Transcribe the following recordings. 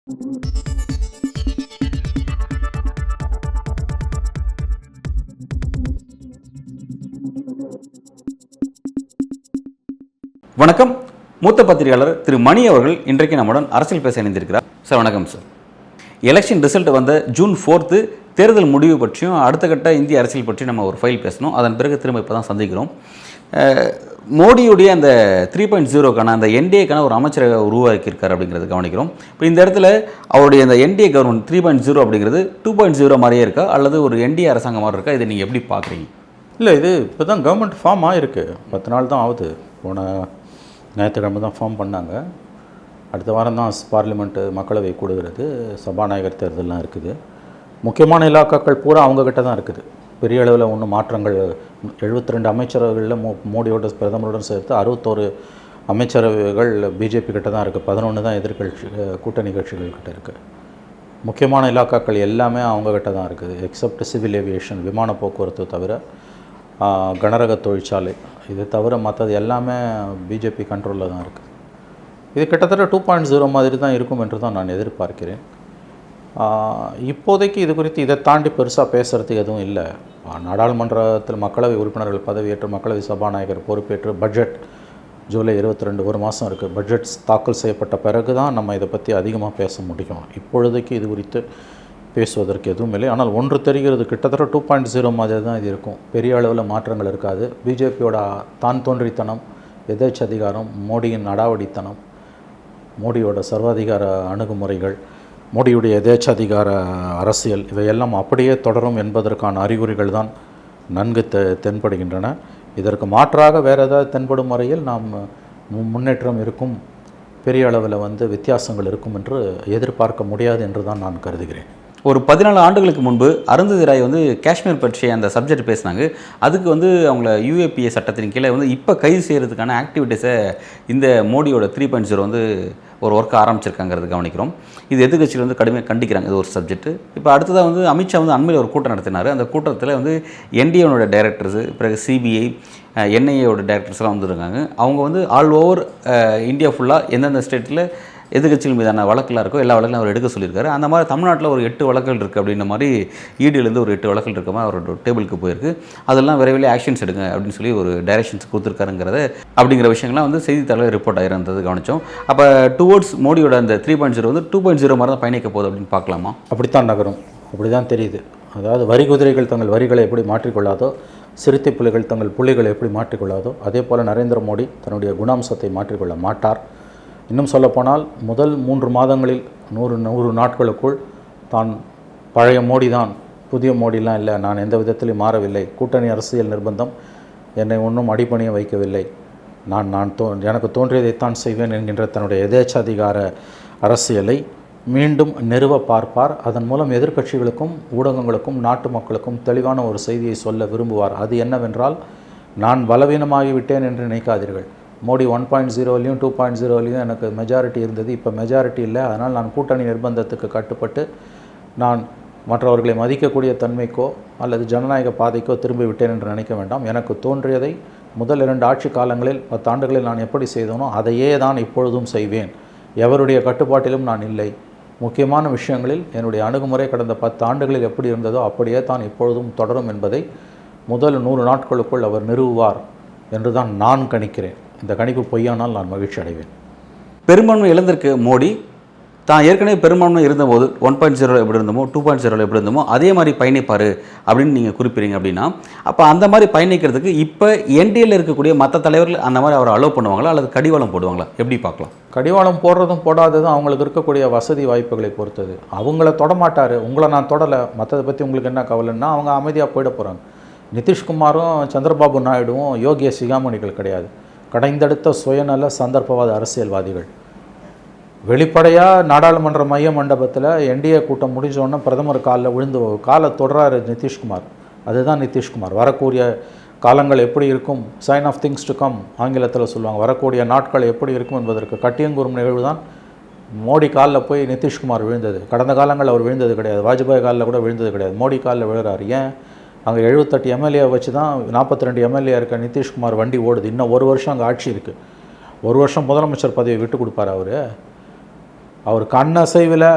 வணக்கம். மூத்த பத்திரிகையாளர் திரு மணி அவர்கள் இன்றைக்கு நம்முடன் அரசியல் பேச இணைந்திருக்கிறார். சார் வணக்கம் சார். எலெக்ஷன் ரிசல்ட் வந்த ஜூன் 4 தேர்தல் முடிவு பற்றியும் அடுத்த கட்ட இந்திய அரசியல் பற்றி நம்ம ஒரு ஃபைல் பேசணும். அதன் பிறகு திரும்ப இப்போ தான் சந்திக்கிறோம். மோடியுடைய அந்த 3.0க்கான அந்த என்டிஏக்கான ஒரு அமைச்சரை உருவாக்கியிருக்கார் அப்படிங்கிறது கவனிக்கிறோம். இப்போ இந்த இடத்துல அவருடைய அந்த என்டிஏ கவர்மெண்ட் 3.0 அப்படிங்கிறது 2.0 மாதிரியே இருக்கா அல்லது ஒரு என்டிஏ அரசாங்கம் மாதிரி இருக்கா? இதை நீங்கள் எப்படி பார்க்குறீங்க? இல்லை, இது இப்போ தான் கவர்மெண்ட் ஃபார்ம் ஆகிருக்கு. 10 நாள் தான் ஆகுது. போன ஞாயிற்றுக்கிழமை தான் ஃபார்ம் பண்ணாங்க. அடுத்த வாரம் தான் பார்லிமெண்ட்டு மக்களவை கூடுகிறது. சபாநாயகர் தேர்தல்லாம் இருக்குது. முக்கியமான இலாக்காக்கள் பூரா அவங்கக்கிட்ட தான் இருக்குது. பெரிய அளவில் ஒன்றும் மாற்றங்கள் 72 அமைச்சரவைகளில் மோடியோட பிரதமருடன் சேர்த்து 61 அமைச்சரவைகள் பிஜேபி கிட்ட தான் இருக்குது. 11 தான் எதிர்கட்சி கூட்டணி கட்சிகள்கிட்ட இருக்குது. முக்கியமான இலாக்காக்கள் எல்லாமே அவங்கக்கிட்ட தான் இருக்குது. எக்ஸப்ட் சிவில் ஏவியேஷன், விமான போக்குவரத்து தவிர, கனரக தொழிற்சாலை, இது தவிர மற்றது எல்லாமே பிஜேபி கண்ட்ரோலில் தான் இருக்குது. இது கிட்டத்தட்ட 2.0 மாதிரி தான் இருக்கும் என்று தான் நான் எதிர்பார்க்கிறேன். இப்போதைக்கு இது குறித்து இதை தாண்டி பெருசாக பேசுகிறதுக்கு எதுவும் இல்லை. நாடாளுமன்றத்தில் மக்களவை உறுப்பினர்கள் பதவியேற்று மக்களவை சபாநாயகர் பொறுப்பேற்று பட்ஜெட் ஜூலை 22 ஒரு மாதம் இருக்குது. பட்ஜெட் தாக்கல் செய்யப்பட்ட பிறகு தான் நம்ம இதை பற்றி அதிகமாக பேச முடியும். இப்பொழுதைக்கு இது குறித்து பேசுவதற்கு எதுவும் இல்லை. ஆனால் ஒன்று தெரிகிறது, கிட்டத்தட்ட 2.0 மாதிரி தான் இது இருக்கும். பெரிய அளவில் மாற்றங்கள் இருக்காது. பிஜேபியோட தான் தோன்றித்தனம், எதேச்சதிகாரம், மோடியின் அடாவடித்தனம், மோடியோட சர்வாதிகார அணுகுமுறைகள், மோடியுடைய எதேச்சதிகார அரசியல், இவையெல்லாம் அப்படியே தொடரும் என்பதற்கான அறிகுறிகள் தான் நன்கு தென்படுகின்றன. இதற்கு மாற்றாக வேறு ஏதாவது தென்படும் வரையில் நாம் முன்னேற்றம் இருக்கும், பெரிய அளவில் வித்தியாசங்கள் இருக்கும் என்று எதிர்பார்க்க முடியாது என்று தான் நான் கருதுகிறேன். ஒரு 14 ஆண்டுகளுக்கு முன்பு அருந்ததி ராய் காஷ்மீர் பற்றிய அந்த சப்ஜெக்ட் பேசினாங்க. அதுக்கு அவங்கள யூஏபிஏ சட்டத்தின் கீழே இப்போ கைது செய்கிறதுக்கான ஆக்டிவிட்டீஸை இந்த மோடியோட 3.0 ஒரு ஒர்க்கை ஆரம்பிச்சிருக்காங்கிறது கவனிக்கிறோம். இது எதிர்கட்சியில் கடுமையாக கண்டிக்கிறாங்க. இது ஒரு சப்ஜெக்ட். இப்போ அடுத்ததாக அமித்ஷா அண்மையில் ஒரு கூட்டம் நடத்தினார். அந்த கூட்டத்தில் என்டிஏனோட டைரக்டர்ஸு, பிறகு சிபிஐ, என்ஐஏவோட டைரக்டர்ஸ்லாம் வந்துருக்காங்க. அவங்க ஆல் ஓவர் இந்தியா ஃபுல்லாக எந்தெந்த ஸ்டேட்டில் எதிர்கட்சிகள் மீதான வழக்கெல்லாம் இருக்கோ எல்லா வழக்கிலும் அவர் எடுக்க சொல்லியிருக்காரு. அந்த மாதிரி தமிழ்நாட்டில் ஒரு 8 வழக்குகள் இருக்குது அப்படின்ற மாதிரி ஈடியிலேருந்து ஒரு 8 வழக்குகள் இருக்க மாதிரி அவரோட டேபிளுக்கு போயிருக்கு. அதெல்லாம் விரைவில் ஆக்ஷன்ஸ் எடுங்க அப்படின்னு சொல்லி ஒரு டைரக்ஷன்ஸ் கொடுத்துருக்காருங்கிறத அப்படிங்கிற விஷயங்கள்லாம் செய்தித்தாளில் ரிப்போர்ட் ஆகிருந்தது கவனித்தோம். அப்போ டுவோர்ட்ஸ் மோடியோட அந்த 3.0 2.0 மாதிரி தான் பயணிக்க போகுது அப்படின்னு பார்க்கலாமா? அப்படித்தான் நகரும், அப்படி தான் தெரியுது. அதாவது வரி குதிரைகள் தங்கள் வரிகளை எப்படி மாற்றிக்கொள்ளாதோ, சிறுத்தை புலிகள் தங்கள் புள்ளிகளை எப்படி மாற்றிக்கொள்ளாதோ, அதே போல் நரேந்திர மோடி தன்னுடைய குணாம்சத்தை மாற்றிக்கொள்ள மாட்டார். இன்னும் சொல்லப்போனால் முதல் 3 மாதங்களில் 100 நாட்களுக்குள் தான் பழைய மோடி தான், புதிய மோடிலாம் இல்லை, நான் எந்த விதத்திலையும் மாறவில்லை, கூட்டணி அரசியல் நிர்பந்தம் என்னை ஒன்றும் அடிபணிய வைக்கவில்லை, எனக்கு தோன்றியதைத்தான் செய்வேன் என்கின்ற தன்னுடைய எதேச்சாதிகார அரசியலை மீண்டும் நிறுவ பார்ப்பார். அதன் மூலம் எதிர்க்கட்சிகளுக்கும் ஊடகங்களுக்கும் நாட்டு மக்களுக்கும் தெளிவான ஒரு செய்தியை சொல்ல விரும்புவார். அது என்னவென்றால், நான் பலவீனமாகிவிட்டேன் என்று நினைக்காதீர்கள். மோடி 1.0லையும் 2.0லையும் எனக்கு மெஜாரிட்டி இருந்தது, இப்போ மெஜாரிட்டி இல்லை, அதனால் நான் கூட்டணி நிர்பந்தத்துக்கு கட்டுப்பட்டு நான் மற்றவர்களை மதிக்கக்கூடிய தன்மைக்கோ அல்லது ஜனநாயக பாதைக்கோ திரும்பி விட்டேன் என்று நினைக்க வேண்டாம். எனக்கு தோன்றியதை முதல் 2 ஆட்சி காலங்களில் 10 ஆண்டுகளில் நான் எப்படி செய்தனோ அதையே தான் இப்பொழுதும் செய்வேன். எவருடைய கட்டுப்பாட்டிலும் நான் இல்லை. முக்கியமான விஷயங்களில் என்னுடைய அணுகுமுறை கடந்த 10 ஆண்டுகளில் எப்படி இருந்ததோ அப்படியே தான் இப்பொழுதும் தொடரும் என்பதை முதல் 100 நாட்களுக்குள் அவர் நிறுவுவார் என்று தான் நான் கணிக்கிறேன். இந்த கணிப்பு பொய்யானால் நான் மகிழ்ச்சி அடைவேன். பெரும்பான்மை இழந்திருக்க மோடி தான் ஏற்கனவே பெரும்பான்மை இருந்தபோது 1.0 எப்படி இருந்தமோ 2.0 எப்படி இருந்தமோ அதே மாதிரி பயணிப்பார் அப்படின்னு நீங்கள் குறிப்பிடுறீங்க. அப்படின்னா அப்போ அந்த மாதிரி பயணிக்கிறதுக்கு இப்போ என்டிஏல இருக்கக்கூடிய மற்ற தலைவர்கள் அந்த மாதிரி அவர் அலோவ் பண்ணுவாங்களா அல்லது கடிவாளம் போடுவாங்களா? எப்படி பார்க்கலாம்? கடிவாளம் போடுறதும் போடாததும் அவங்களுக்கு இருக்கக்கூடிய வசதி வாய்ப்புகளை பொறுத்தது. அவங்கள தொடமாட்டார். உங்களை நான் தொடலை, மற்றதை பற்றி உங்களுக்கு என்ன கவலைன்னா அவங்க அமைதியாக போயிட போகிறாங்க. நிதிஷ்குமாரும் சந்திரபாபு நாயுடுவும் யோகிய சிகாமணிகள் கிடையாது. கடைந்தெடுத்த சுயநல சந்தர்ப்பவாத அரசியல்வாதிகள். வெளிப்படையாக நாடாளுமன்ற மைய மண்டபத்தில் என்டிஏ கூட்டம் முடிஞ்சோடனே பிரதமர் காலை தொடராரு நிதிஷ்குமார். அதுதான் நிதிஷ்குமார். வரக்கூடிய காலங்கள் எப்படி இருக்கும், sign of things to come ஆங்கிலத்தில் சொல்லுவாங்க. வரக்கூடிய நாட்கள் எப்படி இருக்கும் என்பதற்கு கட்டியங்கூறும் நிகழ்வு தான் மோடி காலில் போய் நிதிஷ்குமார் விழுந்தது. கடந்த காலங்கள் அவர் விழுந்தது கிடையாது. வாஜ்பாய் காலில் கூட விழுந்தது கிடையாது. மோடி காலில் விழுறாரு. ஏன்? அங்கே 78 எம்எல்ஏ வச்சு தான் 42 எம்எல்ஏ இருக்க நிதிஷ்குமார் வண்டி ஓடுது. இன்னும் 1 வருஷம் அங்கே ஆட்சி இருக்குது. 1 வருஷம் முதலமைச்சர் பதவியை விட்டு கொடுப்பார் அவர். அவர் கண்ணசைவில்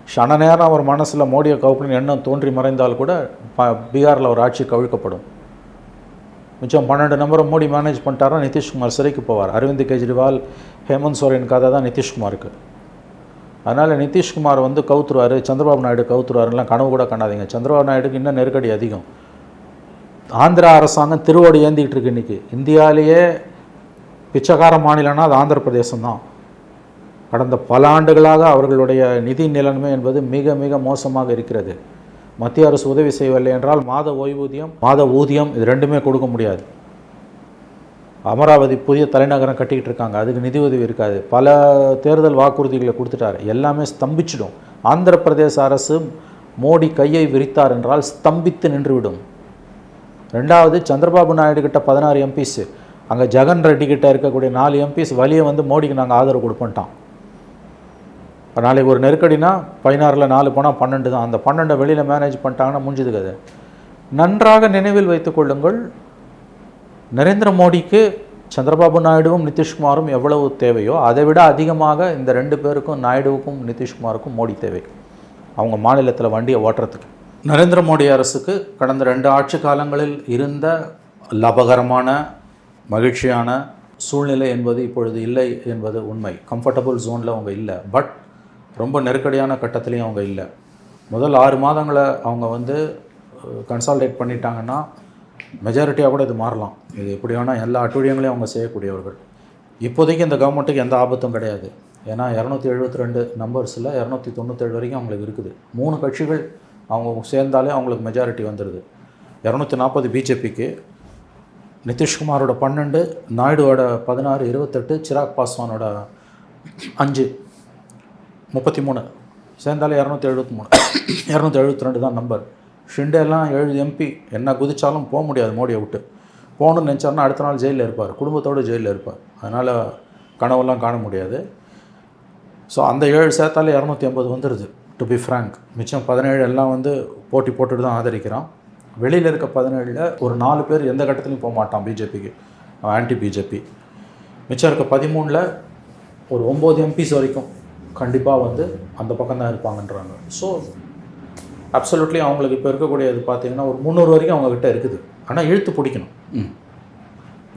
க்ஷண நேரம் அவர் மனசில் மோடியை கவுக்கணும்னு எண்ணம் தோன்றி மறைந்தால் கூட பீகாரில் ஒரு ஆட்சி கவிழ்க்கப்படும். மிச்சம் 12 நம்பரை மோடி மேனேஜ் பண்ணிட்டாரா நிதிஷ்குமார் சிறைக்கு போவார். அரவிந்த் கெஜ்ரிவால், ஹேமந்த் சோரன் கதை தான் நிதிஷ்குமாருக்கு. அதனால் நிதிஷ்குமார் வந்து கவுத்துருவார், சந்திரபாபு நாயுடு கவுத்துருவாருலாம் கனவு கூட காணாதீங்க. சந்திரபாபு நாயுடுக்கு இன்னும் நெருக்கடி அதிகம். ஆந்திரா அரசாங்கம் திருவோடு ஏந்திக்கிட்டு இருக்கு. இன்றைக்கி இந்தியாவிலேயே பிச்சைக்கார மாநிலம்னா அது ஆந்திர பிரதேசம் தான். கடந்த பல ஆண்டுகளாக அவர்களுடைய நிதி நிலைமை என்பது மிக மிக மோசமாக இருக்கிறது. மத்திய அரசு உதவி செய்யவில்லை என்றால் மாத ஓய்வூதியம், மாத ஊதியம் இது ரெண்டுமே கொடுக்க முடியாது. அமராவதி புதிய தலைநகரம் கட்டிக்கிட்டு இருக்காங்க, அதுக்கு நிதி உதவி இருக்காது. பல தேர்தல் வாக்குறுதிகளை கொடுத்துட்டார், எல்லாமே ஸ்தம்பிச்சிடும். ஆந்திர பிரதேச அரசு மோடி கையை விரித்தார் என்றால் ஸ்தம்பித்து நின்றுவிடும். ரெண்டாவது, சந்திரபாபு நாயுடு கிட்ட 16 எம்பிஸ், அங்கே ஜெகன் ரெட்டி கிட்ட இருக்கக்கூடிய 4 எம்பிஸ் வழியை வந்து மோடிக்கு நாங்கள் ஆதரவு கொடுப்போன்ட்டான். இப்போ நாளைக்கு ஒரு நெருக்கடினா 16ல் 4 போனால் 12 தான். அந்த 12 வெளியில் மேனேஜ் பண்ணிட்டாங்கன்னா முடிஞ்சது கதை. நன்றாக நினைவில் வைத்துக் கொள்ளுங்கள், நரேந்திர மோடிக்கு சந்திரபாபு நாயுடுவும் நிதிஷ்குமாரும் எவ்வளவு தேவையோ அதை விட அதிகமாக இந்த 2 பேருக்கும், நாயுடுவுக்கும் நிதிஷ்குமாருக்கும் மோடி தேவை, அவங்க மாநிலத்தில் வண்டியை ஓட்டுறதுக்கு. நரேந்திர மோடி அரசுக்கு கடந்த 2 ஆட்சி காலங்களில் இருந்த லாபகரமான மகிழ்ச்சியான சூழ்நிலை என்பது இப்பொழுது இல்லை என்பது உண்மை. கம்ஃபர்டபுள் ஜோனில் அவங்க இல்லை, பட் ரொம்ப நெருக்கடியான கட்டத்துலேயும் அவங்க இல்லை. முதல் 6 மாதங்களை அவங்க வந்து கன்சால்டேட் பண்ணிட்டாங்கன்னா மெஜாரிட்டியாக கூட இது மாறலாம். இது எப்படி வேணால் எல்லா அட்டுழியங்களையும் அவங்க செய்யக்கூடியவர்கள். இப்போதைக்கு இந்த கவர்மெண்ட்டுக்கு எந்த ஆபத்தும் கிடையாது. ஏன்னா 272 நம்பர்ஸில் 297 வரைக்கும் அவங்களுக்கு இருக்குது. 3 கட்சிகள் அவங்க சேர்ந்தாலே அவங்களுக்கு மெஜாரிட்டி வந்துடுது. 240 பிஜேபிக்கு, நிதிஷ்குமாரோட 12, நாயுடுவோட 16, 28, சிராக் பாஸ்வானோட 5, 33 சேர்ந்தாலே 272 தான் நம்பர். ஷிண்டேலாம் 7 எம்பி, என்ன குதிச்சாலும் போக முடியாது மோடியை விட்டு. போகணுன்னு நினச்சாருன்னா அடுத்த நாள் ஜெயிலில் இருப்பார், குடும்பத்தோடு ஜெயிலில் இருப்பார். அதனால் கனவெல்லாம் காண முடியாது. ஸோ அந்த 7 சேர்த்தாலே 280 வந்துடுது டு பி ஃப்ராங்க். மிச்சம் 17 எல்லாம் வந்து போட்டி போட்டுட்டு தான் ஆதரிக்கிறான். வெளியில் இருக்க 17ல் ஒரு 4 பேர் எந்த கட்டத்துலையும் போக மாட்டான் பிஜேபிக்கு, ஆன்டி பிஜேபி. மிச்சம் இருக்க 13ல் ஒரு 9 எம்பிஸ் வரைக்கும் கண்டிப்பாக வந்து அந்த பக்கம் தான் இருப்பாங்கன்றாங்க. ஸோ அப்சல்யூட்லி அவங்களுக்கு இப்போ இருக்கக்கூடியது பார்த்திங்கன்னா ஒரு 300 வரைக்கும் அவங்கக்கிட்ட இருக்குது. ஆனால் இழுத்து பிடிக்கணும்.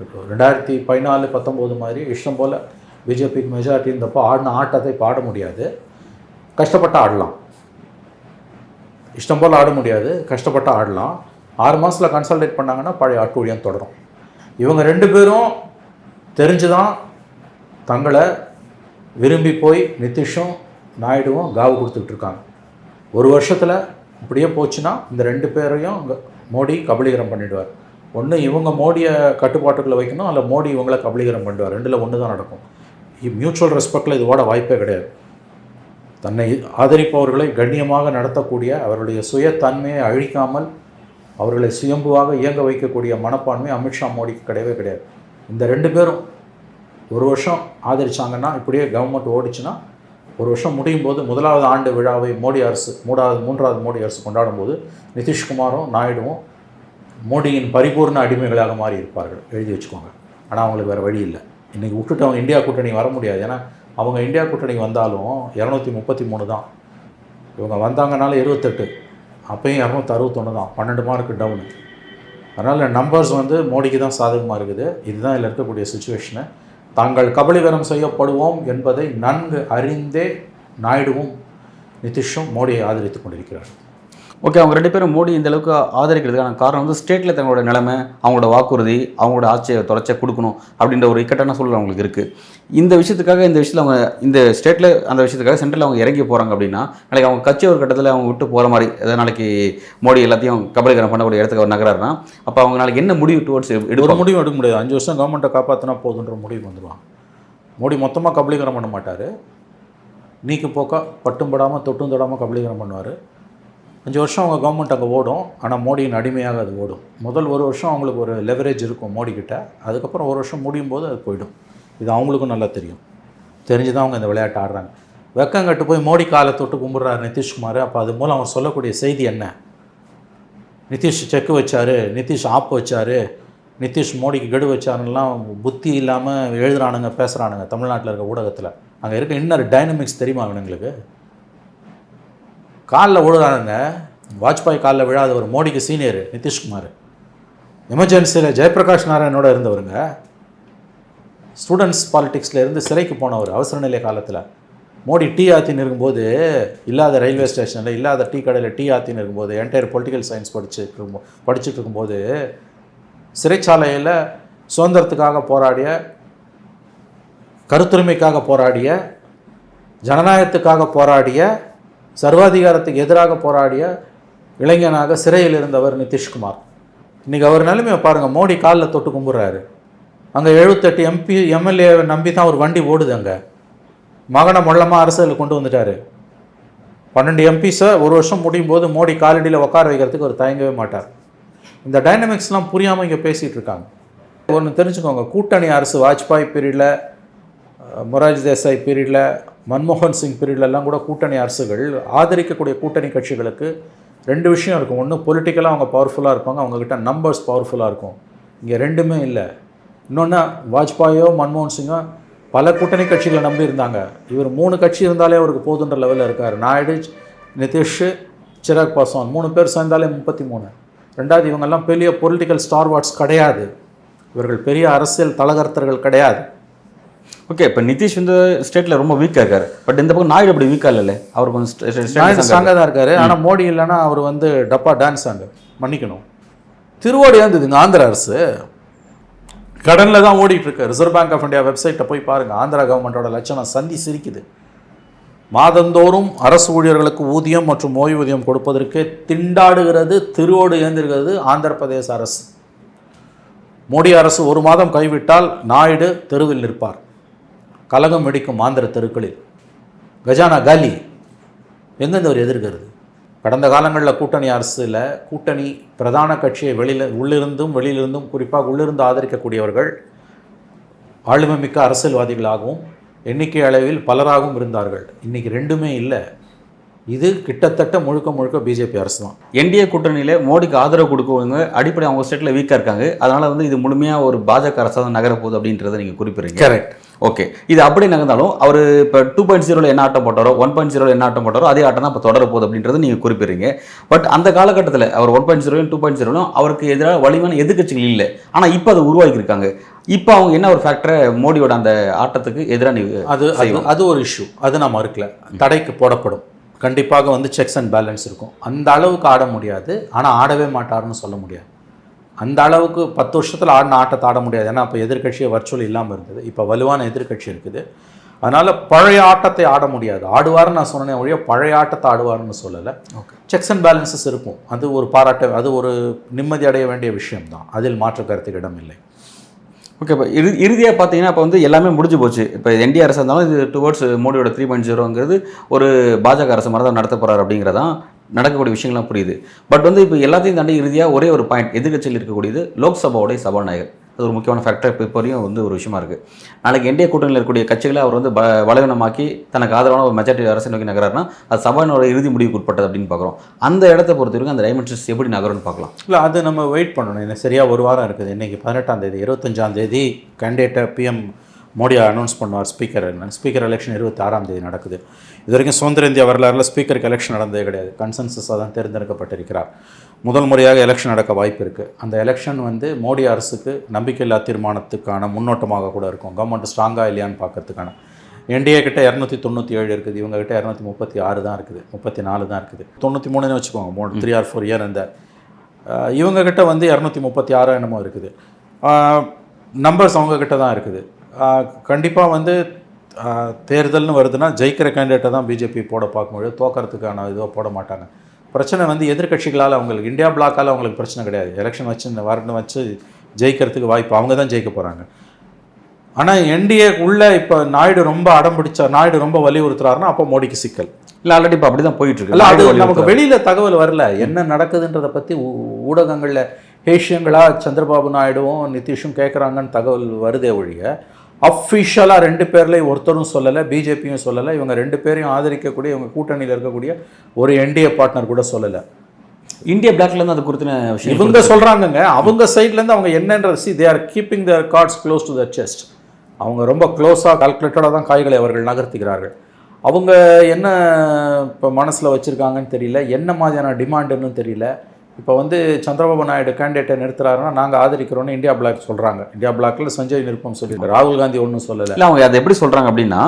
இப்போ 2014, 19 மாதிரி இஷ்டம் போல் பிஜேபிக்கு மெஜாரிட்டி இருந்தப்போ ஆடின ஆட்டத்தை இப்போ ஆட முடியாது, கஷ்டப்பட்டு ஆடலாம். இஷ்டம் போல் ஆட முடியாது, கஷ்டப்பட்டு ஆடலாம். 6 மாதத்தில் கன்சல்டேட் பண்ணாங்கன்னா பழைய அட்டூழியம் தொடரும். இவங்க 2 பேரும் தெரிஞ்சு தான் தங்களை விரும்பி போய் நிதிஷும் நாயுடுவும் காவு கொடுத்துட்ருக்காங்க. ஒரு வருஷத்தில் இப்படியே போச்சுன்னா இந்த 2 பேரையும் மோடி கபலீகரம் பண்ணிவிடுவார். ஒன்று இவங்க மோடியை கட்டுப்பாட்டுக்குள்ளே வைக்கணும், அல்ல மோடி இவங்களை கபலீகரம் பண்ணிடுவார். 2ல் ஒன்று தான் நடக்கும். மியூச்சுவல் ரெஸ்பெக்டில் இது ஓட வாய்ப்பே கிடையாது. தன்னை ஆதரிப்பவர்களை கண்ணியமாக நடத்தக்கூடிய, அவர்களுடைய சுயத்தன்மையை அழிக்காமல் அவர்களை சுயம்புவாக இயங்க வைக்கக்கூடிய மனப்பான்மை அமித்ஷா மோடிக்கு கிடையவே கிடையாது. இந்த 2 பேரும் ஒரு வருஷம் ஆதரிச்சாங்கன்னா, இப்படியே கவர்மெண்ட் ஓடிச்சுன்னா, ஒரு வருஷம் முடியும் போது 1வது ஆண்டு விழாவை மோடி அரசு 3வது மோடி அரசு கொண்டாடும் போது நிதிஷ்குமாரும் நாயுடுவும் மோடியின் பரிபூர்ண அடிமைகளாக மாறி இருப்பார்கள். எழுதி வச்சுக்கோங்க. ஆனால் அவங்களுக்கு வேறு வழி இல்லை. இன்றைக்கி விட்டுட்டு அவங்க இந்தியா கூட்டணி வர முடியாது. ஏன்னா அவங்க இந்தியா கூட்டணி வந்தாலும் 233 தான். இவங்க வந்தாங்கனால 28, அப்பையும் 261 தான், 12 மார்க்கு டவுனு. அதனால் நம்பர்ஸ் வந்து மோடிக்கு தான் சாதகமாக இருக்குது. இதுதான் இதில் இருக்கக்கூடிய சுச்சுவேஷனு. தாங்கள் கபலீகரம் செய்யப்படுவோம் என்பதை நன்கு அறிந்தே நாயுடுவும் நிதிஷும் மோடியை ஆதரித்து கொண்டிருக்கிறார். ஓகே, அவங்க 2 பேரும் மோடி இந்த அளவுக்கு ஆதரிக்கிறதுக்கான காரணம் வந்து ஸ்டேட்டில் தங்களோட நிலைமை, அவங்களோட வாக்குறுதி, அவங்களோட ஆட்சியை தொடர்ச்சியாக கொடுக்கணும் அப்படின்ற ஒரு இக்கட்டான சூழல் அவங்களுக்கு இருக்குது. இந்த விஷயத்துக்காக இந்த விஷயத்தில் அவங்க இந்த ஸ்டேட்டில் அந்த விஷயத்துக்காக சென்ட்ரல் அவங்க இறங்கி போகிறாங்க அப்படின்னா, நாளைக்கு அவங்க கட்சி ஒரு கட்டத்தில் அவங்க விட்டு போகிற மாதிரி ஏதாவது நாளைக்கு மோடி எல்லாத்தையும் கபலீகரம் பண்ணக்கூடிய இடத்துக்கு அவர் நகராருன்னா, அப்போ அவங்க நாளைக்கு என்ன முடிவு டுவர்ட்ஸ் ஒரு முடிவு எடுக்க முடியாது. 5 வருஷம் கவர்மெண்ட்டை காப்பாற்றினா போதுன்ற முடிவு வந்துடுவாங்க. மோடி மொத்தமாக கபலீகரம் பண்ண மாட்டார். நீக்கு போக்கா பட்டும் படாமல் தொட்டும் தொடாமல் கபலீகரம் பண்ணுவார். 5 வருஷம் அவங்க கவர்மெண்ட் அங்கே ஓடும். ஆனால் மோடியின் அடிமையாக அது ஓடும். முதல் 1 வருஷம் அவங்களுக்கு ஒரு லெவரேஜ் இருக்கும் மோடிக்கிட்ட. அதுக்கப்புறம் 1 வருஷம் முடியும் போது அது போயிடும். இது அவங்களுக்கும் நல்லா தெரியும். தெரிஞ்சு தான் அவங்க இந்த விளையாட்டு ஆடுறாங்க. வெக்கங்கட்டு போய் மோடி காலை தொட்டு கும்பிட்றாரு நிதிஷ்குமார். அப்போ அது மூலம் அவன் சொல்லக்கூடிய செய்தி என்ன? நிதிஷ் செக்கு வச்சார், நிதிஷ் ஆப் வச்சார், நிதிஷ் மோடிக்கு கெடு வச்சாருன்னெலாம் புத்தி இல்லாமல் எழுதுறானுங்க, பேசுகிறானுங்க தமிழ்நாட்டில் இருக்க ஊடகத்தில். அங்கே இருக்க இன்னொரு டைனமிக்ஸ் தெரியுமா அவனுங்களுக்கு? காலில் விழுறானுங்க, வாஜ்பாய் காலில் விழாதவர், மோடிக்கு சீனியர் நிதிஷ்குமார், எமர்ஜென்சியில் ஜெயபிரகாஷ் நாராயணோட இருந்தவருங்க, ஸ்டூடெண்ட்ஸ் பாலிடிக்ஸில் இருந்து சிறைக்கு போனவர் அவசர நிலை காலத்தில். மோடி டீ ஆத்தின்னு இருக்கும்போது, இல்லாத ரயில்வே ஸ்டேஷனில் இல்லாத டீ கடையில் டீ ஆத்தின்னு இருக்கும்போது, என்டையர் பொலிட்டிக்கல் சயின்ஸ் படிச்சுட்டு இருக்கும்போது சிறைச்சாலையில் சுதந்திரத்துக்காக போராடிய, கருத்துரிமைக்காக போராடிய, ஜனநாயகத்துக்காக போராடிய, சர்வாதிகாரத்துக்கு எதிராக போராடிய இளைஞனாக சிறையில் இருந்தவர் நிதிஷ்குமார். இன்றைக்கி அவர் நிலைமையை பாருங்கள். மோடி காலில் தொட்டு கும்பிட்றாரு. அங்கே 78 எம்எல்ஏ நம்பி தான் ஒரு வண்டி ஓடுது. அங்கே மகனை மொள்ளமாக அரசியலில் கொண்டு வந்துட்டார். 12 எம்பிஸை ஒரு வருஷம் முடியும் போது மோடி காலடியில் உட்கார வைக்கிறதுக்கு அவர் தயங்கவே மாட்டார். இந்த டைனமிக்ஸ்லாம் புரியாமல் இங்கே பேசிகிட்டு இருக்காங்க. ஒன்று தெரிஞ்சுக்கோங்க, கூட்டணி அரசு வாஜ்பாய் பீரியடில், மொரார்ஜி தேசாய் பீரியடில், மன்மோகன் சிங் பீரியட்லலாம் கூட கூட்டணி அரசுகள் ஆதரிக்கக்கூடிய கூட்டணி கட்சிகளுக்கு 2 விஷயம் இருக்கும். ஒன்று பொலிட்டிக்கலாக அவங்க பவர்ஃபுல்லாக இருப்பாங்க, அவங்கக்கிட்ட நம்பர்ஸ் பவர்ஃபுல்லாக இருக்கும். இங்கே ரெண்டுமே இல்லை. இன்னொன்று, வாஜ்பாயோ மன்மோகன் சிங்கோ பல கூட்டணி கட்சிகளை நம்பி இருந்தாங்க. இவர் 3 கட்சி இருந்தாலே அவருக்கு போதுன்ற லெவலில் இருக்கார். நாயுடு, நிதிஷ், சிராக் பாஸ்வான் 3 பேர் சேர்ந்தாலே 33. ரெண்டாவது, இவங்கெல்லாம் பெரிய பொலிட்டிக்கல் ஸ்டார் வாட்ஸ் கிடையாது. இவர்கள் பெரிய அரசியல் தலகர்த்தர்கள் கிடையாது. ஓகே, இப்போ நிதிஷ் வந்து ஸ்டேட்டில் ரொம்ப வீக்காக இருக்கார். பட் இந்த பக்கம் நாயுடு அப்படி வீக்காக இல்லை. அவர் கொஞ்சம் ஸ்ட்ராங்காக தான் இருக்கார். ஆனால் மோடி இல்லைன்னா அவர் வந்து டப்பா டான்ஸ் ஆங்க மன்னிக்கணும். திருவோடி இருந்ததுங்க ஆந்திர அரசு கடனில் தான் ஓடிட்டு இருக்கு. ரிசர்வ் பேங்க் ஆஃப் இந்தியா வெப்சைட்டை போய் பாருங்கள். ஆந்திரா கவர்மெண்ட்டோட லட்சணம் சந்தி சிரிக்குது. மாதந்தோறும் அரசு ஊழியர்களுக்கு ஊதியம் மற்றும் ஓய்வூதியம் கொடுப்பதற்கு திண்டாடுகிறது, திருவோடு ஏந்திருக்கிறது ஆந்திர பிரதேச அரசு. மோடி அரசு 1 மாதம் கைவிட்டால் நாயுடு தெருவில் நிற்பார். கலகம் வெடிக்கும் ஆந்திர தெருக்களில். கஜானா காலி. எங்கேருந்து அவர் எதிர்க்கிறது? கடந்த காலங்களில் கூட்டணி அரசில் கூட்டணி பிரதான கட்சியை உள்ளிருந்தும் வெளியிலிருந்தும், குறிப்பாக உள்ளிருந்து ஆதரிக்கக்கூடியவர்கள் ஆளுமை மிக்க அரசியல்வாதிகளாகவும் எண்ணிக்கை அளவில் பலராகவும் இருந்தார்கள். இன்றைக்கி ரெண்டுமே இல்லை. இது கிட்டத்தட்ட முழுக்க பிஜேபி அரசு தான். என்டிஏ கூட்டணியில் மோடிக்கு ஆதரவு கொடுக்கவங்க அடிப்படை அவங்க ஸ்டேட்டில் வீக்காக இருக்காங்க. அதனால் வந்து இது முழுமையாக ஒரு பாஜக அரசாக தான் நகரப்போகுது அப்படின்றத நீங்கள் குறிப்பிடுறீங்க. கரெக்ட். ஓகே, இது அப்படி நகர்ந்தாலும் அவர் இப்போ 2.0 என்ன ஆட்டம் போட்டாரோ, 1.0 என்ன ஆட்டம் போட்டாரோ அதே ஆட்டம் தான் இப்போ தொடர போகுது அப்படின்றத நீங்கள் குறிப்பிடுறீங்க. பட் அந்த காலகட்டத்தில் அவர் 1.0 2.0 அவருக்கு எதிராக வலிமையான எதிர்க்கட்சிகள் இல்லை. ஆனால் இப்போ அதை உருவாக்கியிருக்காங்க. இப்போ அவங்க என்ன ஒரு ஃபேக்டரை மோடியோட அந்த ஆட்டத்துக்கு எதிராக அது ஒரு இஷ்யூ. அது நான் மறுக்கல. தடைக்கு போடப்படும். கண்டிப்பாக வந்து செக்ஸ் அண்ட் பேலன்ஸ் இருக்கும். அந்த அளவுக்கு ஆட முடியாது. ஆனால் ஆடவே மாட்டார்னு சொல்ல முடியாது. அந்த அளவுக்கு 10 வருஷத்தில் ஆடின ஆட்டத்தை ஆட முடியாது. ஏன்னா அப்போ எதிர்கட்சியை வர்ச்சுவல் இல்லாமல் இருந்தது. இப்போ வலுவான எதிர்கட்சி இருக்குது. அதனால் பழைய ஆட்டத்தை ஆட முடியாது. ஆடுவார்னு நான் சொன்னேன் ஒழிய பழைய ஆட்டத்தை ஆடுவார்னு சொல்லலை. ஓகே, செக்ஸ் அண்ட் பேலன்சஸ் இருக்கும். அது ஒரு அது ஒரு நிம்மதி அடைய வேண்டிய விஷயம்தான். அதில் மாற்று கருத்துக்கு இடம் இல்லை. ஓகே, இப்போ இறுதியாக பார்த்தீங்கன்னா இப்போ வந்து எல்லாமே முடிஞ்சு போச்சு. இப்போ என்டிஏ அரசு இருந்தாலும் இது டுவர்ட்ஸ் மோடியோட 3.0ங்கிறது ஒரு பாஜக அரசு மாதிரி தான் நடத்த போகிறார் அப்படிங்கிறதான் நடக்கக்கூடிய விஷயங்கள்லாம் புரியுது. பட் வந்து இப்போ எல்லாத்தையும் தாண்டி இறுதியாக ஒரே ஒரு பாயிண்ட் எதிர்கட்சியில் இருக்கக்கூடியது லோக்சபாவுடைய சபாநாயகர். அது ஒரு முக்கியமான ஃபேக்டர். இப்போ வரையும் வந்து ஒரு விஷயமா இருக்குது. நாளைக்கு என்டிஏ கூட்டணியில் இருக்கக்கூடிய கட்சிகளை அவர் வந்து பலவீனமாக்கி தனக்கு ஆதரவான ஒரு மெஜாரிட்டி அரசு நோக்கி நகராருன்னா அது சபானோட இறுதி முடிவுக்கு உட்பட்டது அப்படின்னு பார்க்குறோம். அந்த இடத்தை பொறுத்த வரைக்கும் அந்த டைமென்ஷன்ஸ் எப்படி நகரும்னு பார்க்கலாம். இல்லை, அது நம்ம வெயிட் பண்ணணும். இன்னும் சரியாக 1 வாரம் இருக்குது. இன்றைக்கி 18ஆம் தேதி, 25ஆம் தேதி கேண்டிடேட்டை பிஎம் மோடி அனௌன்ஸ் பண்ணுவார். ஸ்பீக்கர் எலெக்ஷன் 26ஆம் தேதி நடக்குது. இது வரைக்கும் சுதந்திர இந்தியா வரலாறுல ஸ்பீக்கருக்கு எலெக்ஷன் நடந்ததே கிடையாது. கன்சென்சஸாக தான் தேர்ந்தெடுக்கப்பட்டிருக்கிறார். முதல் முறையாக எலெக்ஷன் நடக்க வாய்ப்பு இருக்குது. அந்த எலெக்ஷன் வந்து மோடி அரசுக்கு நம்பிக்கையில்லா தீர்மானத்துக்கான முன்னோட்டமாக கூட இருக்கும். கவர்மெண்ட் ஸ்ட்ராங்காக இல்லையான்னு பார்க்கறதுக்கான. என்டிஏ கிட்ட 297 இருக்குது. இவங்க கிட்ட 236 தான் இருக்குது, 34 தான் இருக்குது. 93ன்னு வச்சுக்கோங்க. 3 or 4 இயர் இந்த இவங்க கிட்ட வந்து 236 என்னமோ இருக்குது. நம்பர்ஸ் அவங்க கிட்ட தான் இருக்குது. கண்டிப்பாக வந்து தேர்தல்னு வருதுன்னா ஜெயிக்கிற கேண்டிடேட்டை தான் பிஜேபி போட பார்க்கும்போது தோக்கிறதுக்கான இதுவாக போட மாட்டாங்க. பிரச்சனை வந்து எதிர்கட்சிகளால் அவங்களுக்கு, இந்தியா பிளாக்கால் அவங்களுக்கு பிரச்சனை கிடையாது. எலெக்ஷன் வச்சு இந்த வாரம் வச்சு ஜெயிக்கிறதுக்கு வாய்ப்பு அவங்க தான் ஜெயிக்க போகிறாங்க. ஆனால் என்டிஏ உள்ளே இப்போ நாயுடு ரொம்ப அடம் பிடிச்சார், நாயுடு ரொம்ப வலியுறுத்துறாருன்னா அப்போ மோடிக்கு சிக்கல். இல்லை, ஆல்ரெடி இப்போ அப்படி தான் போயிட்டுருக்கு. இல்லை, அது நமக்கு வெளியில் தகவல் வரல. என்ன நடக்குதுன்றதை பற்றி ஊடகங்களில் ஹேஷியங்களாக சந்திரபாபு நாயுடுவும் நிதிஷும் கேட்குறாங்கன்னு தகவல் வருதே ஒழிய அஃபிஷியலாக 2 பேர்லேயும் ஒருத்தரும் சொல்லலை, பிஜேபியும் சொல்லலை. இவங்க 2 பேரையும் ஆதரிக்கக்கூடிய இவங்க கூட்டணியில் இருக்கக்கூடிய ஒரு என்டிஏ பார்ட்னர் கூட சொல்லலை. இந்தியா பிளாக்லேருந்து அது குறித்த விஷயம் இவங்க சொல்கிறாங்கங்க. அவங்க சைட்லேருந்து அவங்க என்னன்றது they are keeping their cards close to the chest. அவங்க ரொம்ப க்ளோஸாக கால்குலேட்டடாக தான் காய்களை அவர்கள் நகர்த்துகிறார்கள். அவங்க என்ன இப்போ மனசில் வச்சுருக்காங்கன்னு தெரியல, என்ன மாதிரியான டிமாண்டுன்னு தெரியல. இப்போ வந்து சந்திரபாபு நாயுடு கேண்டிடேட்டை நிறுத்துறாருன்னா நாங்கள் ஆதரிக்கிறோன்னு இந்தியா பிளாக் சொல்கிறாங்க. இந்தியா பிளாக்கில் சஞ்சய் நிருப்பம் சொல்லியிருக்காரு, ராகுல் காந்தி ஒன்றும் சொல்லலை. இல்லை, அவங்க அதை எப்படி சொல்கிறாங்க அப்படின்னா,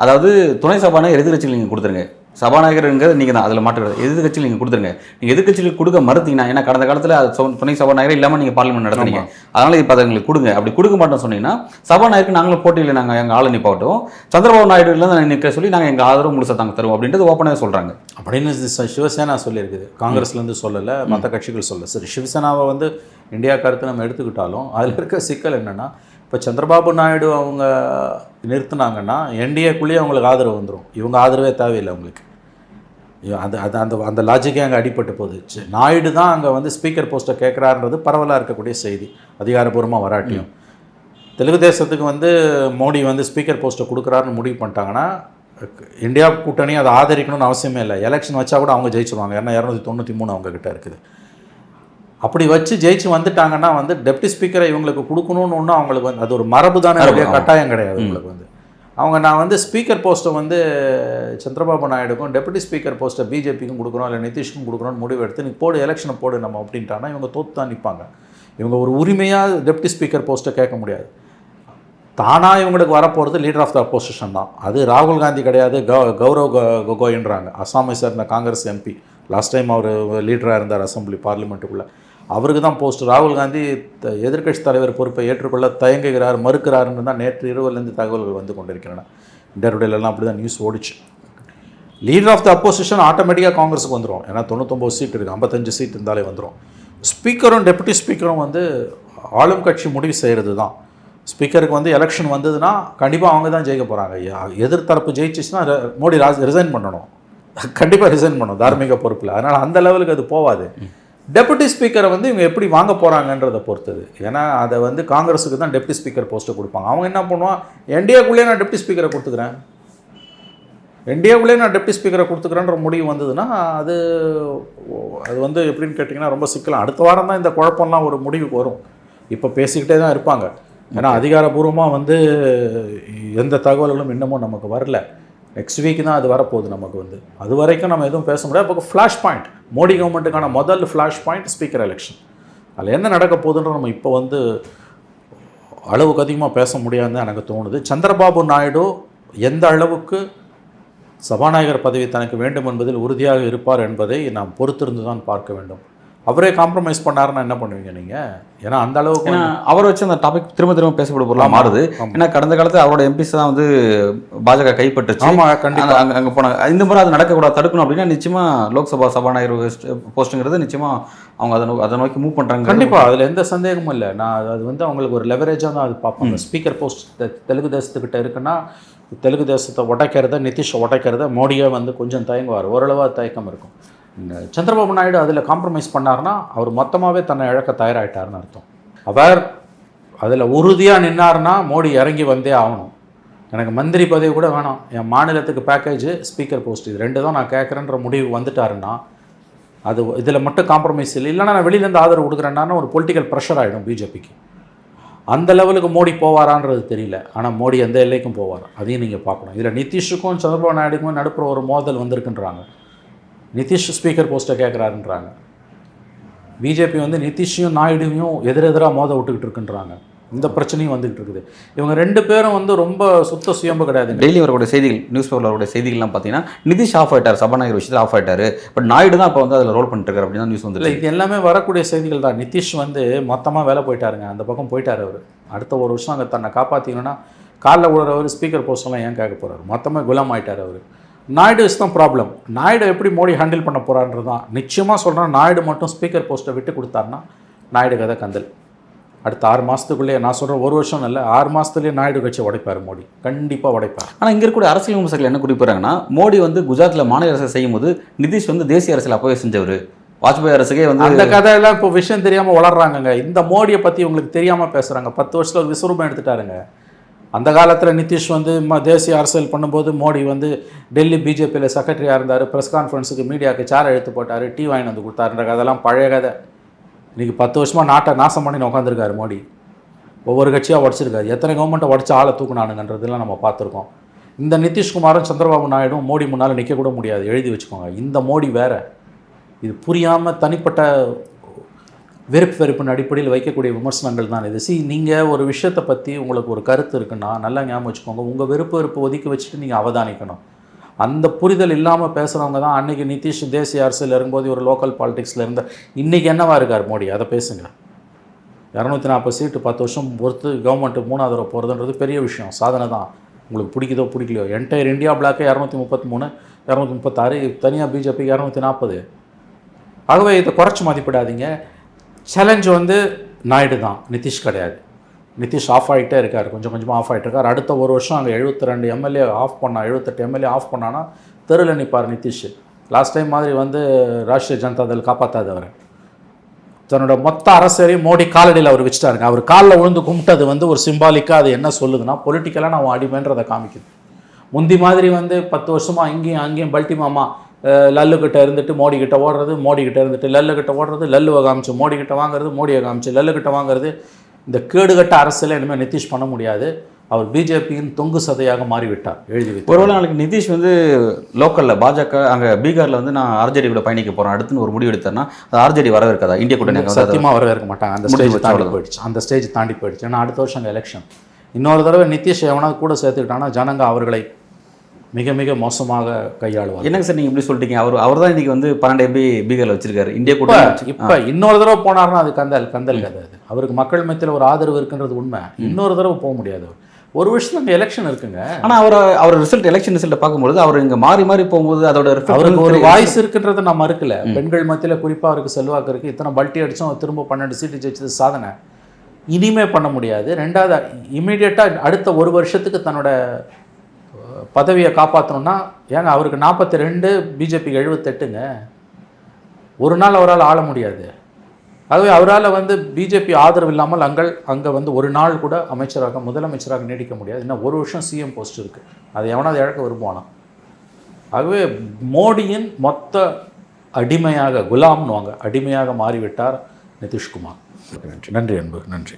அதாவது துணை சபாநாயகர் எதிர்கட்சியில் நீங்கள் கொடுத்துருங்க, சபாநாயகருங்கிறது நீங்கள் தான், அதில் மாற்றுறது எதிர்கட்சியில் நீங்கள் கொடுத்துருங்க. நீங்கள் எதிர்கட்சியில் கொடுக்க மறுத்தீங்கன்னா, ஏன்னா கடந்த காலத்தில் அது துணை சபாநாயகர் இல்லாமல் நீங்கள் பார்லிமெண்ட் நடத்துறீங்க, அதனால் இப்போ அதை எங்களுக்கு கொடுங்க. அப்படி கொடுக்க மாட்டோம் சொன்னீங்கன்னா சபாநாயகருக்கு நாங்களும் போட்டியில் நாங்கள் எங்கள் ஆளை நிப்பாட்டும், சந்திரபாபு நாயுடுல நிற்க சொல்லி நாங்கள் எங்கள் ஆதரவு முழுசாக தாங்க தருவோம் அப்படின்றது ஓப்பனாக சொல்கிறாங்க. அப்படின்னு சிவசேனா சொல்லியிருக்குது, காங்கிரஸ்லேருந்து சொல்லலை, மற்ற கட்சிகள் சொல்லலை. சரி, சிவசேனாவை வந்து இந்தியா கருத்து நம்ம எடுத்துக்கிட்டாலும் அதில் இருக்க சிக்கல் என்னென்னா, இப்போ சந்திரபாபு நாயுடு அவங்க நிறுத்தினாங்கன்னா என்டிஏக்குள்ளேயே அவங்களுக்கு ஆதரவு வந்துடும். இவங்க ஆதரவே தேவையில்லை அவங்களுக்கு. அது அது அந்த அந்த லாஜிக்கே அங்கே அடிபட்டு போகுது. நாயுடு தான் அங்கே வந்து ஸ்பீக்கர் போஸ்ட்டை கேட்குறாருன்றது பரவலாக இருக்கக்கூடிய செய்தி, அதிகாரப்பூர்வமாக வராட்டியும். தெலுங்கு தேசத்துக்கு வந்து மோடி வந்து ஸ்பீக்கர் போஸ்ட்டை கொடுக்குறாருன்னு முடிவு பண்ணிட்டாங்கன்னா இந்தியா கூட்டணி அதை ஆதரிக்கணும்னு அவசியமே இல்லை. எலெக்ஷன் வச்சா கூட அவங்க ஜெயிச்சுருவாங்க, ஏன்னா 293 அவங்கக்கிட்ட இருக்குது. அப்படி வச்சு ஜெயிச்சு வந்துட்டாங்கன்னா வந்து டெப்டி ஸ்பீக்கரை இவங்களுக்கு கொடுக்கணும்னு ஒன்று அவங்களுக்கு வந்து அது ஒரு மரபு தானே, கட்டாயம் கிடையாது உங்களுக்கு வந்து. அவங்க நான் வந்து ஸ்பீக்கர் போஸ்ட்டை வந்து சந்திரபாபு நாயுடுக்கும் டெப்யூட்டி ஸ்பீக்கர் போஸ்ட்டை பிஜேபிக்கும் கொடுக்குறோம், இல்லை நிதிஷ்க்கும் கொடுக்குறோன்னு முடிவு எடுத்து நீ போடு, எலெக்ஷனை போடு நம்ம அப்படின்ட்டானா இவங்க தோற்று தான் நிற்பாங்க. இவங்க ஒரு உரிமையாக டெப்யூட்டி ஸ்பீக்கர் போஸ்ட்டை கேட்க முடியாது. தானாக இவங்களுக்கு வரப்போகிறது லீடர் ஆஃப் த அப்போசிஷன் தான். அது ராகுல் காந்தி கிடையாது, கௌரவ் கொகோயின்றாங்க, அஸ்ஸாமை சேர்ந்த காங்கிரஸ் எம்பி. லாஸ்ட் டைம் அவர் லீடராக இருந்தார் அசம்பிளி பார்லிமெண்ட்டுக்குள்ளே. அவருக்கு தான் போஸ்ட். ராகுல் காந்தி எதிர்க்கட்சி தலைவர் பொறுப்பை ஏற்றுக்கொள்ள தயங்குகிறார், மறுக்கிறாருன்னு தான் நேற்று இரவுலேருந்து தகவல்கள் வந்து கொண்டிருக்கின்றன. இன்டர்வியூலாம் அப்படி தான் நியூஸ் ஓடிச்சு. லீடர் ஆஃப் த அப்போசிஷன் ஆட்டோமேட்டிக்காக காங்கிரஸுக்கு வந்துடும், ஏன்னா 99 சீட் இருக்குது, 55 சீட் இருந்தாலே வந்துடும். ஸ்பீக்கரும் டெப்யூட்டி ஸ்பீக்கரும் வந்து ஆளும் கட்சி முடிவு செய்கிறது தான். ஸ்பீக்கருக்கு வந்து எலெக்ஷன் வந்ததுன்னா கண்டிப்பாக அவங்க தான் ஜெயிக்க போகிறாங்க. எதிர்த்தரப்பு ஜெயிச்சிச்சுன்னா மோடி ரிசைன் பண்ணணும், கண்டிப்பாக ரிசைன் பண்ணணும் தார்மீக பொறுப்பில். அதனால் அந்த லெவலுக்கு அது போகாது. டெப்யூட்டி ஸ்பீக்கரை வந்து இவங்க எப்படி வாங்க போகிறாங்கன்றதை பொறுத்தது. ஏன்னா அதை வந்து காங்கிரஸுக்கு தான் டெப்யூட்டி ஸ்பீக்கர் போஸ்ட்டை கொடுப்பாங்க. அவங்க என்ன பண்ணுவான், என்டிஏக்குள்ளேயே நான் டெப்யூட்டி ஸ்பீக்கரை கொடுத்துக்கிறேன், என்டிஏக்குள்ளேயே நான் டெப்யூட்டி ஸ்பீக்கரை கொடுத்துக்கிறேன்ற முடிவு வந்ததுன்னா அது வந்து எப்படின்னு கேட்டிங்கன்னா ரொம்ப சிக்கலாம். அடுத்த வாரம் தான் இந்த குழப்பம்லாம் ஒரு முடிவுக்கு வரும். இப்போ பேசிக்கிட்டே தான் இருப்பாங்க, ஏன்னா அதிகாரப்பூர்வமாக வந்து எந்த தகவல்களும் இன்னமும் நமக்கு வரல. நெக்ஸ்ட் வீக் தான் அது வரப்போகுது நமக்கு வந்து. அது வரைக்கும் நம்ம எதுவும் பேச முடியாது. இப்போ ஃப்ளாஷ் பாயிண்ட், மோடி கவர்மெண்ட்டுக்கான முதல் ஃப்ளாஷ் பாயிண்ட் ஸ்பீக்கர் எலெக்ஷன். அதில் என்ன நடக்க போகுதுன்ற நம்ம இப்போ வந்து அளவுக்கு அதிகமாக பேச முடியாதுன்னு எனக்கு தோணுது. சந்திரபாபு நாயுடு எந்த அளவுக்கு சபாநாயகர் பதவி தனக்கு வேண்டும் என்பதில் உறுதியாக இருப்பார் என்பதை நாம் பொறுத்திருந்து தான் பார்க்க வேண்டும். அவரே காம்ப்ரமைஸ் பண்ணாருன்னா என்ன பண்ணுவீங்க நீங்கள்? ஏன்னா அந்த அளவுக்கு அவரை வச்சு அந்த டாபிக் திரும்ப திரும்ப பேசப்பட பொருளாக மாறுது. ஏன்னா கடந்த காலத்தில் அவரோட எம்பிஸ் தான் வந்து பாஜக கைப்பற்றுச்சு. அங்கே போனாங்க. இந்த முறை அது நடக்கக்கூடாது, தடுக்கணும் அப்படின்னா நிச்சயமாக லோக்சபா சபாநாயகர் போஸ்ட்டுங்கிறது நிச்சயமாக அவங்க அதை நோக்கி மூவ் பண்ணுறாங்க. கண்டிப்பாக அதில் எந்த சந்தேகமும் இல்லை. நான் அது வந்து அவங்களுக்கு ஒரு லெவரேஜாக தான் அது பார்ப்பாங்க. ஸ்பீக்கர் போஸ்ட் தெலுங்கு தேசத்துக்கிட்ட இருக்குன்னா தெலுங்கு தேசத்தை உடைக்கிறத, நிதிஷை உடைக்கிறத மோடியை வந்து கொஞ்சம் தயங்குவார், ஓரளவாக தயக்கம் இருக்கும். சந்திரபாபு நாயுடு அதில் காம்ப்ரமைஸ் பண்ணார்னா அவர் மொத்தமாகவே தன்னை இழக்க தயாராகிட்டார்னு அர்த்தம். அவர் அதில் உறுதியாக நின்னார்னா மோடி இறங்கி வந்தே ஆகணும். எனக்கு மந்திரி பதவி கூட வேணாம், என் மாநிலத்துக்கு பேக்கேஜ் ஸ்பீக்கர் போஸ்ட், இது 2 தான் நான் கேட்குறேன்ற முடிவு வந்துட்டாருன்னா அது இதில் மட்டும் காம்ப்ரமைஸ் இல்லை. இல்லைனா நான் வெளியிலேருந்து ஆதரவு கொடுக்குறேன்னா ஒரு பொலிட்டிக்கல் ப்ரெஷர் ஆகிடும் பிஜேபிக்கு. அந்த லெவலுக்கு மோடி போவாரான்றது தெரியல. ஆனால் மோடி எந்த எல்லைக்கும் போவார், அதையும் நீங்கள் பார்க்கணும். இதில் நிதிஷுக்கும் சந்திரபாபு நாயுடுக்கும் நடுப்புற ஒரு மோதல் வந்திருக்குன்றாங்க. நிதிஷ் ஸ்பீக்கர் போஸ்ட்டை கேட்குறாருன்றாங்க. பிஜேபி வந்து நிதிஷையும் நாயுடுவையும் எதிரெதிராக மோத விட்டுக்கிட்டு இருக்குன்றாங்க. இந்த பிரச்சனையும் வந்துகிட்டு இருக்குது. இவங்க 2 பேரும் வந்து ரொம்ப சுத்த சுயம்பு கிடையாது. டெய்லி வரக்கூடிய செய்திகள், நியூஸ் பேப்பரில் வரக்கூடிய செய்திகள்லாம் பார்த்தீங்கன்னா நிதிஷ் ஆஃப் ஆகிட்டார், சபாநாயகர் விஷயத்தில் ஆஃப் ஆகிட்டார், பட் நாயுடு தான் இப்போ வந்து அதில் ரோல் பண்ணிட்டு இருக்காரு அப்படின்னு நியூஸ் வந்து. இது எல்லாமே வரக்கூடிய செய்திகள் தான். நிதிஷ் வந்து மொத்தமாக வேலை போயிட்டாருங்க, அந்த பக்கம் போயிட்டார் அவர். அடுத்த 1 வருஷம் அங்கே தன்னை காப்பாற்றிக்கணும்னா காலில் விடுறவர் ஸ்பீக்கர் போஸ்டெல்லாம் ஏன் கேட்க போகிறார், மொத்தமாக குலாம் ஆகிட்டார் அவர். நாயுடு இஸ் தான் ப்ராப்ளம். நாயுடு எப்படி மோடி ஹேண்டில் பண்ண போகிறான்றது தான். நிச்சயமாக சொல்கிறேன், நாயுடு மட்டும் ஸ்பீக்கர் போஸ்ட்டை விட்டு கொடுத்தாருன்னா நாயுடு கதை கந்தல். அடுத்த 6 மாதத்துக்குள்ளேயே, நான் சொல்கிறேன் 1 வருஷம் இல்லை, 6 மாதத்துலேயே நாயுடு கட்சி உடைப்பார் மோடி, கண்டிப்பாக உடைப்பார். ஆனால் இங்கே இருக்கக்கூடிய அரசியல் விமர்சகர்கள் என்ன குறிப்பிட்றாங்கன்னா, மோடி வந்து குஜராத்தில் மாநில அரசை செய்யும்போது நிதிஷ் வந்து தேசிய அரசியல் அப்போவே செஞ்சவர், வாஜ்பாய் அரசுக்கே வந்து அந்த கதையெல்லாம் இப்போ விஷயம் தெரியாமல் வளர்றாங்கங்க. இந்த மோடியை பற்றி உங்களுக்கு தெரியாமல் பேசுகிறாங்க. 10 வருஷத்தில் விஸ்வரூபம் எடுத்துட்டாருங்க. அந்த காலத்தில் நிதிஷ் வந்து தேசிய அரசியல் பண்ணும்போது மோடி வந்து டெல்லி பிஜேபியில் செக்ரட்டரியாக இருந்தார், ப்ரெஸ் கான்ஃபரன்ஸுக்கு மீடியாவுக்கு சேர் எடுத்து போட்டார், டீ வாங்கி வந்து கொடுத்தாருன்ற கதெல்லாம் பழைய கதை. இன்றைக்கி 10 வருஷமாக நாட்டை நாசம் பண்ணி உட்காந்துருக்காரு மோடி. ஒவ்வொரு கட்சியாக உடச்சிருக்காரு. எத்தனை கவர்மெண்ட்டை உடச்சி ஆளை தூக்குனானுங்கன்றதெல்லாம் நம்ம பார்த்துருக்கோம். இந்த நிதிஷ்குமாரும் சந்திரபாபு நாயுடும் மோடி முன்னால் நிற்கக்கூட முடியாது, எழுதி வச்சுக்கோங்க. இந்த மோடி வேறு. இது புரியாமல் தனிப்பட்ட வெறுப்பின் அடிப்படையில் வைக்கக்கூடிய விமர்சனங்கள் தான் இது. நீங்கள் ஒரு விஷயத்தை பற்றி உங்களுக்கு ஒரு கருத்து இருக்குன்னா நல்லா ஞாபகம் வச்சுக்கோங்க, உங்கள் வெறுப்பு ஒதுக்கி வச்சுட்டு நீங்கள் அவதானிக்கணும். அந்த புரிதல் இல்லாமல் பேசுகிறவங்க தான் அன்றைக்கி நிதிஷ் தேசிய அரசியல் இருக்கும்போது ஒரு லோக்கல் பாலிடிக்ஸில் இருந்த இன்றைக்கி என்னவா இருக்கார் மோடி, அதை பேசுங்க. 240 சீட்டு 10 வருஷம் பொறுத்து கவர்மெண்ட்டு 3வது தடவை போகிறதுன்றது பெரிய விஷயம், சாதனை தான். உங்களுக்கு பிடிக்குதோ பிடிக்கலையோ, என்டையர் இந்தியா பிளாக்கே 233 236, தனியாக பிஜேபிக்கு 240. ஆகவே இதை குறைச்சி மதிப்பிடாதீங்க. சேலஞ்ச் நாயுடு தான், நிதிஷ் கிடையாது. நிதிஷ் ஆஃப் ஆகிட்டே இருக்கார், கொஞ்சம் கொஞ்சமாக ஆஃப் ஆகிட்டு இருக்கார். அடுத்த ஒரு வருஷம் அங்கே 72 எம்எல்ஏ ஆஃப் பண்ணா, 78 எம்எல்ஏ ஆஃப் பண்ணான்னா தெருவில் நிற்பார் நிதிஷ். லாஸ்ட் டைம் மாதிரி ராஷ்ட்ரிய ஜனதா தள் காப்பாற்றாதவர். தன்னோட மொத்த அரசியலையும் மோடி காலடியில் அவர் வச்சுட்டாருங்க. அவர் காலில் விழுந்து கும்பிட்டது ஒரு சிம்பாலிக்காக அது என்ன சொல்லுதுன்னா, பொலிட்டிக்கலாக நான் அடிமைன்றதை காமிக்குது. முந்தி மாதிரி 10 வருஷமாக இங்கேயும் அங்கேயும் பல்டிமாமா லல்லுக்கிட்ட இருந்துட்டு மோடிக்கிட்ட ஓடுறது, மோடிக்கிட்ட இருந்துட்டு லல்லுக்கிட்ட ஓடுறது, லல்லுவை காமிச்சு மோடிக்கிட்ட வாங்குறது, மோடியை காமிச்சு லல்லுக்கிட்ட வாங்குறது. இந்த கேடுகட்ட அரசியலை இனிமேல் நிதிஷ் பண்ண முடியாது. அவர் பிஜேபியின் தொங்கு சதையாக மாறிவிட்டார், எழுதி வைத்து. ஒருவேளை நாளைக்கு நிதிஷ் லோக்கலில் பாஜக அங்கே பீகாரில் நான் ஆர்ஜேடி கூட பயணிக்க போகிறேன் அடுத்துன்னு ஒரு முடிவு எடுத்தார்னா அது ஆர்ஜேடி வரவேற்காதா? இந்தியா கூட்டணி சத்தியமாக வரவேற்க மாட்டாங்க. அந்த ஸ்டேஜ் தாண்டி போயிடுச்சு, அந்த ஸ்டேஜ் தாண்டி போயிடுச்சு. ஏன்னா அடுத்த வருஷம் அங்கே எலெக்ஷன். இன்னொரு தடவை நிதிஷ் எவனாவது கூட சேர்த்துக்கிட்டாங்கன்னா ஜனங்க அவர்களை மிக மிக மோசமாக கையாளுவார். என்னங்க சார் நீங்கள் இப்படி சொல்லிட்டீங்க? அவர் தான் இன்றைக்கி 12 MP பீகாரில் வச்சிருக்காரு. இந்தியா கூட்டணி இப்போ இன்னொரு தடவை போனார்னா அது கந்தல் கதை அது. அவருக்கு மக்கள் மத்தியில் ஒரு ஆதரவு இருக்குன்றது உண்மை. இன்னொரு தடவை போக முடியாது. ஒரு வருஷத்துல அங்கே எலெக்ஷன் இருக்குங்க. ஆனால் அவர் எலெக்ஷன் ரிசல்ட்டை பார்க்கும்போது அவர் இங்கே மாறி மாறி போகும்போது அதோட அவருக்கு ஒரு வாய்ஸ் இருக்குன்றதை நான் மறுக்கல. பெண்கள் மத்தியில் குறிப்பாக அவருக்கு செல்வாக்கு இருக்குது. இத்தனை பல்ட்டி அடிச்சும் திரும்ப 12 சீட்டு ஜெயிச்சது சாதனை. இனிமே பண்ண முடியாது. ரெண்டாவது, இமீடியட்டாக அடுத்த ஒரு வருஷத்துக்கு தன்னோட பதவியை காப்பாற்றணும்னா, ஏங்க அவருக்கு 42, பிஜேபிக்கு 78ங்க. ஒரு நாள் அவரால் ஆள முடியாது. ஆகவே அவரால் பிஜேபி ஆதரவு இல்லாமல் அங்கே ஒரு நாள் கூட முதலமைச்சராக நீடிக்க முடியாது. இன்னும் ஒரு வருஷம் சிஎம் போஸ்ட் இருக்குது. அதை எவனாவது இழக்க விரும்புவானா? ஆகவே மோடியின் மொத்த அடிமையாக, குலாம்னுவாங்க, அடிமையாக மாறிவிட்டார் நிதிஷ்குமார். நன்றி அன்பு, நன்றி.